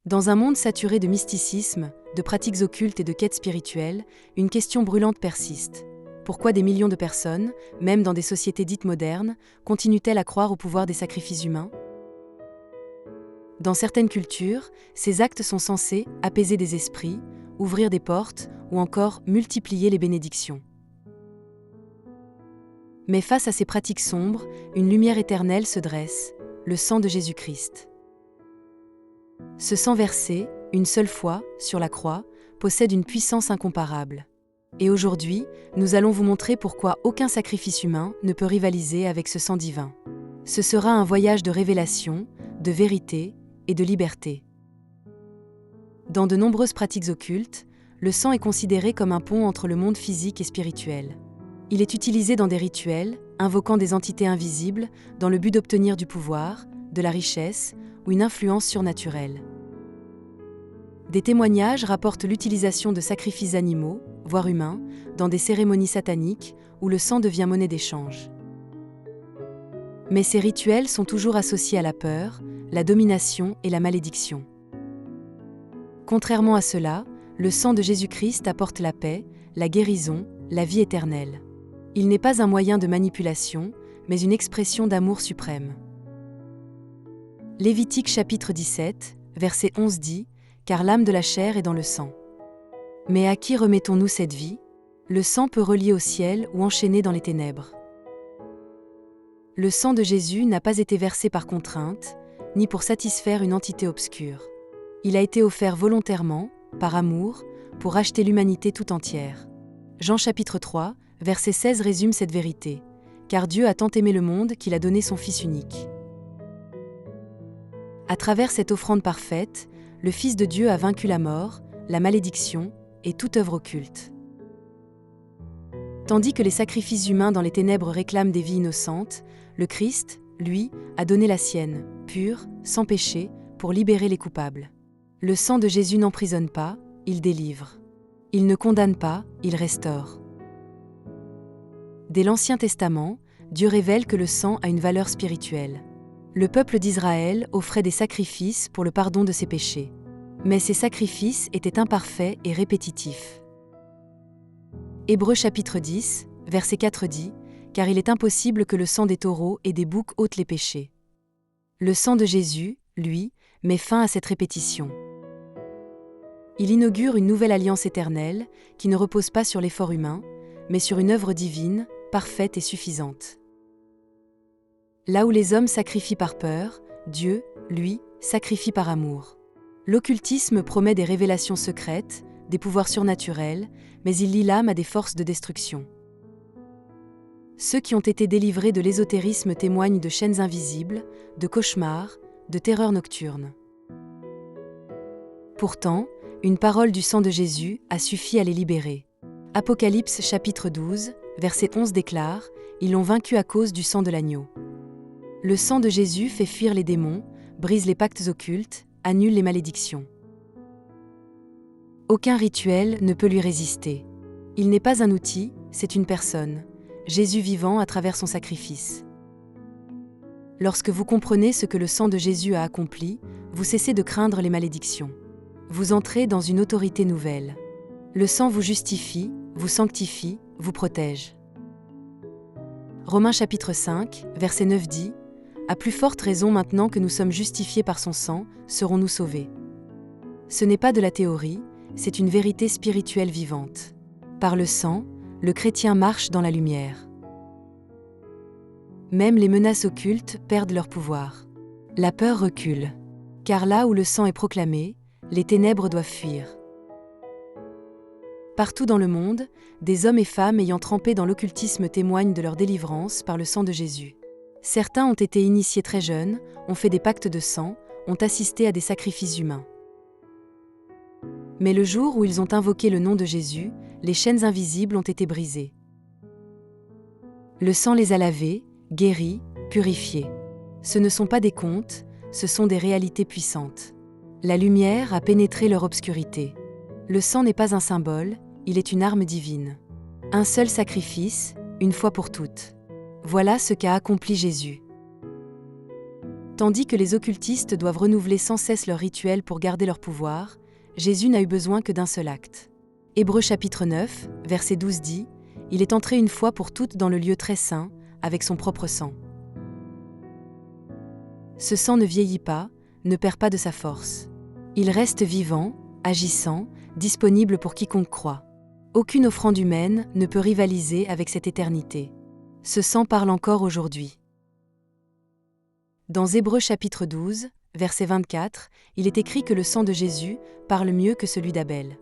Dans un monde saturé de mysticisme, de pratiques occultes et de quêtes spirituelles, une question brûlante persiste. Pourquoi des millions de personnes, même dans des sociétés dites modernes, continuent-elles à croire au pouvoir des sacrifices humains ? Dans certaines cultures, ces actes sont censés apaiser des esprits, ouvrir des portes ou encore multiplier les bénédictions. Mais face à ces pratiques sombres, une lumière éternelle se dresse, le sang de Jésus-Christ. Ce sang versé, une seule fois, sur la croix, possède une puissance incomparable. Et aujourd'hui, nous allons vous montrer pourquoi aucun sacrifice humain ne peut rivaliser avec ce sang divin. Ce sera un voyage de révélation, de vérité et de liberté. Dans de nombreuses pratiques occultes, le sang est considéré comme un pont entre le monde physique et spirituel. Il est utilisé dans des rituels, invoquant des entités invisibles, dans le but d'obtenir du pouvoir, de la richesse ou une influence surnaturelle. Des témoignages rapportent l'utilisation de sacrifices animaux, voire humains, dans des cérémonies sataniques où le sang devient monnaie d'échange. Mais ces rituels sont toujours associés à la peur, la domination et la malédiction. Contrairement à cela, le sang de Jésus-Christ apporte la paix, la guérison, la vie éternelle. Il n'est pas un moyen de manipulation, mais une expression d'amour suprême. Lévitique chapitre 17, verset 11 dit « Car l'âme de la chair est dans le sang. » Mais à qui remettons-nous cette vie ? Le sang peut relier au ciel ou enchaîner dans les ténèbres. Le sang de Jésus n'a pas été versé par contrainte, ni pour satisfaire une entité obscure. Il a été offert volontairement, par amour, pour racheter l'humanité tout entière. Jean chapitre 3, verset 16 résume cette vérité. « Car Dieu a tant aimé le monde qu'il a donné son Fils unique. » À travers cette offrande parfaite, le Fils de Dieu a vaincu la mort, la malédiction et toute œuvre occulte. Tandis que les sacrifices humains dans les ténèbres réclament des vies innocentes, le Christ, lui, a donné la sienne, pure, sans péché, pour libérer les coupables. Le sang de Jésus n'emprisonne pas, il délivre. Il ne condamne pas, il restaure. Dès l'Ancien Testament, Dieu révèle que le sang a une valeur spirituelle. Le peuple d'Israël offrait des sacrifices pour le pardon de ses péchés. Mais ces sacrifices étaient imparfaits et répétitifs. Hébreux chapitre 10, verset 4 dit « Car il est impossible que le sang des taureaux et des boucs ôte les péchés. » Le sang de Jésus, lui, met fin à cette répétition. Il inaugure une nouvelle alliance éternelle qui ne repose pas sur l'effort humain, mais sur une œuvre divine, parfaite et suffisante. Là où les hommes sacrifient par peur, Dieu, lui, sacrifie par amour. L'occultisme promet des révélations secrètes, des pouvoirs surnaturels, mais il lie l'âme à des forces de destruction. Ceux qui ont été délivrés de l'ésotérisme témoignent de chaînes invisibles, de cauchemars, de terreurs nocturnes. Pourtant, une parole du sang de Jésus a suffi à les libérer. Apocalypse chapitre 12, verset 11 déclare « Ils l'ont vaincu à cause du sang de l'agneau. » Le sang de Jésus fait fuir les démons, brise les pactes occultes, annule les malédictions. Aucun rituel ne peut lui résister. Il n'est pas un outil, c'est une personne, Jésus vivant à travers son sacrifice. Lorsque vous comprenez ce que le sang de Jésus a accompli, vous cessez de craindre les malédictions. Vous entrez dans une autorité nouvelle. Le sang vous justifie, vous sanctifie, vous protège. Romains chapitre 5, verset 9 dit « À plus forte raison maintenant que nous sommes justifiés par son sang, serons-nous sauvés. » Ce n'est pas de la théorie, c'est une vérité spirituelle vivante. Par le sang, le chrétien marche dans la lumière. Même les menaces occultes perdent leur pouvoir. La peur recule. Car là où le sang est proclamé, les ténèbres doivent fuir. Partout dans le monde, des hommes et femmes ayant trempé dans l'occultisme témoignent de leur délivrance par le sang de Jésus. Certains ont été initiés très jeunes, ont fait des pactes de sang, ont assisté à des sacrifices humains. Mais le jour où ils ont invoqué le nom de Jésus, les chaînes invisibles ont été brisées. Le sang les a lavés, guéris, purifiés. Ce ne sont pas des contes, ce sont des réalités puissantes. La lumière a pénétré leur obscurité. Le sang n'est pas un symbole, il est une arme divine. Un seul sacrifice, une fois pour toutes. Voilà ce qu'a accompli Jésus. Tandis que les occultistes doivent renouveler sans cesse leurs rituels pour garder leur pouvoir, Jésus n'a eu besoin que d'un seul acte. Hébreux chapitre 9, verset 12 dit « Il est entré une fois pour toutes dans le lieu très saint, avec son propre sang. » Ce sang ne vieillit pas, ne perd pas de sa force. Il reste vivant, agissant, disponible pour quiconque croit. Aucune offrande humaine ne peut rivaliser avec cette éternité. Ce sang parle encore aujourd'hui. Dans Hébreux chapitre 12, verset 24, il est écrit que le sang de Jésus parle mieux que celui d'Abel.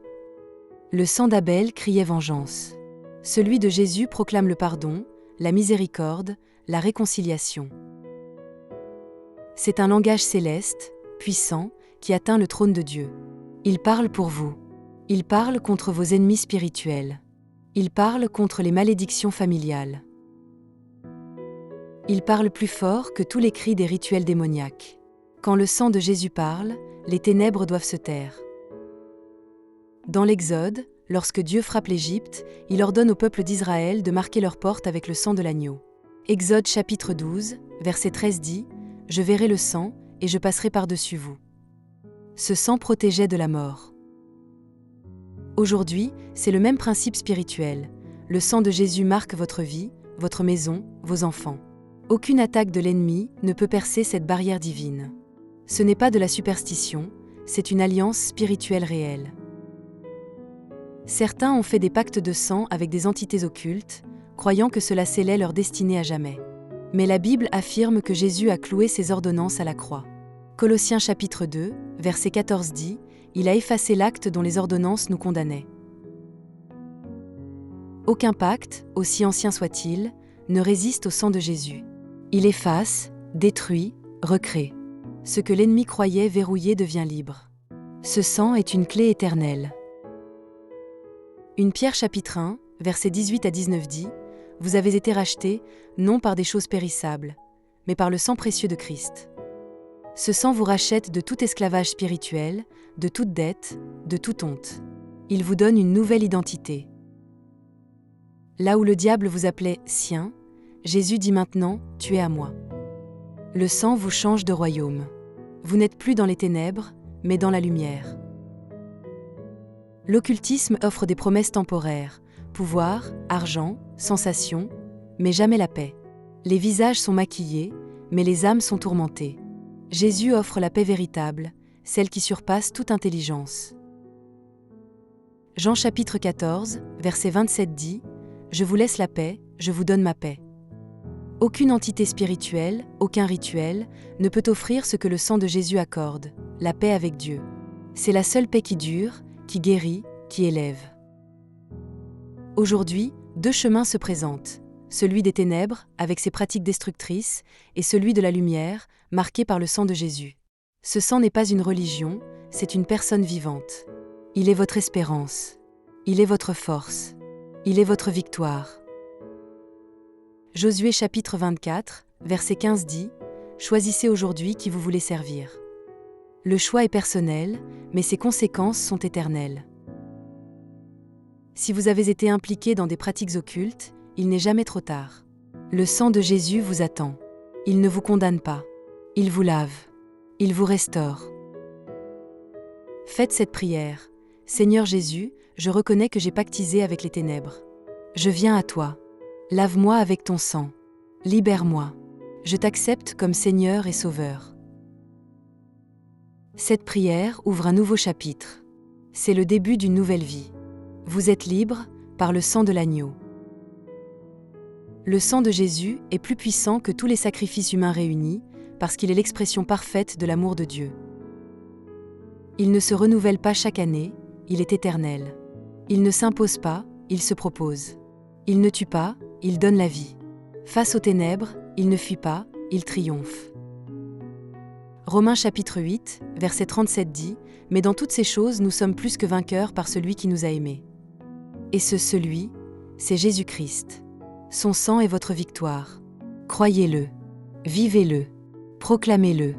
Le sang d'Abel criait vengeance. Celui de Jésus proclame le pardon, la miséricorde, la réconciliation. C'est un langage céleste, puissant, qui atteint le trône de Dieu. Il parle pour vous. Il parle contre vos ennemis spirituels. Il parle contre les malédictions familiales. Il parle plus fort que tous les cris des rituels démoniaques. Quand le sang de Jésus parle, les ténèbres doivent se taire. Dans l'Exode, lorsque Dieu frappe l'Égypte, il ordonne au peuple d'Israël de marquer leurs portes avec le sang de l'agneau. Exode chapitre 12, verset 13 dit « Je verrai le sang, et je passerai par-dessus vous. » Ce sang protégeait de la mort. Aujourd'hui, c'est le même principe spirituel. Le sang de Jésus marque votre vie, votre maison, vos enfants. Aucune attaque de l'ennemi ne peut percer cette barrière divine. Ce n'est pas de la superstition, c'est une alliance spirituelle réelle. Certains ont fait des pactes de sang avec des entités occultes, croyant que cela scellait leur destinée à jamais. Mais la Bible affirme que Jésus a cloué ses ordonnances à la croix. Colossiens chapitre 2, verset 14 dit « Il a effacé l'acte dont les ordonnances nous condamnaient. » Aucun pacte, aussi ancien soit-il, ne résiste au sang de Jésus. Il efface, détruit, recrée. Ce que l'ennemi croyait verrouillé devient libre. Ce sang est une clé éternelle. 1 Pierre chapitre 1, versets 18 à 19 dit « Vous avez été rachetés, non par des choses périssables, mais par le sang précieux de Christ. Ce sang vous rachète de tout esclavage spirituel, de toute dette, de toute honte. Il vous donne une nouvelle identité. Là où le diable vous appelait « sien », Jésus dit maintenant « Tu es à moi ». Le sang vous change de royaume. Vous n'êtes plus dans les ténèbres, mais dans la lumière. L'occultisme offre des promesses temporaires, pouvoir, argent, sensations, mais jamais la paix. Les visages sont maquillés, mais les âmes sont tourmentées. Jésus offre la paix véritable, celle qui surpasse toute intelligence. Jean chapitre 14, verset 27 dit « Je vous laisse la paix, je vous donne ma paix. » Aucune entité spirituelle, aucun rituel, ne peut offrir ce que le sang de Jésus accorde, la paix avec Dieu. C'est la seule paix qui dure, qui guérit, qui élève. Aujourd'hui, deux chemins se présentent, celui des ténèbres, avec ses pratiques destructrices, et celui de la lumière, marqué par le sang de Jésus. Ce sang n'est pas une religion, c'est une personne vivante. Il est votre espérance. Il est votre force. Il est votre victoire. Josué chapitre 24, verset 15 dit « Choisissez aujourd'hui qui vous voulez servir. » Le choix est personnel, mais ses conséquences sont éternelles. Si vous avez été impliqué dans des pratiques occultes, il n'est jamais trop tard. Le sang de Jésus vous attend. Il ne vous condamne pas. Il vous lave. Il vous restaure. Faites cette prière. Seigneur Jésus, je reconnais que j'ai pactisé avec les ténèbres. Je viens à toi. Lave-moi avec ton sang. Libère-moi. Je t'accepte comme Seigneur et Sauveur. Cette prière ouvre un nouveau chapitre. C'est le début d'une nouvelle vie. Vous êtes libre par le sang de l'agneau. Le sang de Jésus est plus puissant que tous les sacrifices humains réunis parce qu'il est l'expression parfaite de l'amour de Dieu. Il ne se renouvelle pas chaque année, il est éternel. Il ne s'impose pas, il se propose. Il ne tue pas, il donne la vie. Face aux ténèbres, il ne fuit pas, il triomphe. Romains chapitre 8, verset 37 dit « Mais dans toutes ces choses, nous sommes plus que vainqueurs par celui qui nous a aimés. » Et celui, c'est Jésus-Christ. Son sang est votre victoire. Croyez-le, vivez-le, proclamez-le.